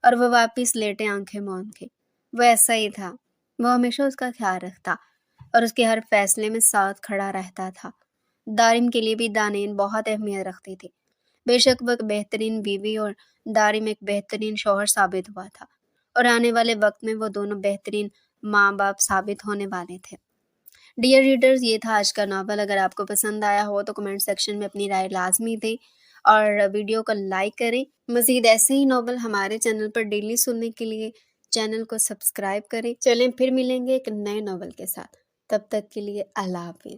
[SPEAKER 1] اور وہ واپس لیٹے آنکھیں موند کے۔ وہ ایسا ہی تھا، وہ ہمیشہ اس کا خیال رکھتا اور اس کے ہر فیصلے میں ساتھ کھڑا رہتا تھا۔ دارم کے لیے بھی دانین بہت اہمیت رکھتی تھی۔ بے شک وہ ایک بہترین بیوی اور دارم ایک بہترین شوہر ثابت ہوا تھا، اور آنے والے وقت میں وہ دونوں بہترین ماں باپ ثابت ہونے والے تھے۔ ڈیئر ریڈرز، یہ تھا آج کا ناول۔ اگر آپ کو پسند آیا ہو تو کمنٹ سیکشن میں اپنی رائے لازمی دیں اور ویڈیو کو لائک کریں۔ مزید ایسے ہی ناول ہمارے چینل پر ڈیلی سننے کے لیے چینل کو سبسکرائب کریں۔ چلیں پھر ملیں گے ایک نئے ناول کے ساتھ، تب تک کے لیے اللہ حافظ۔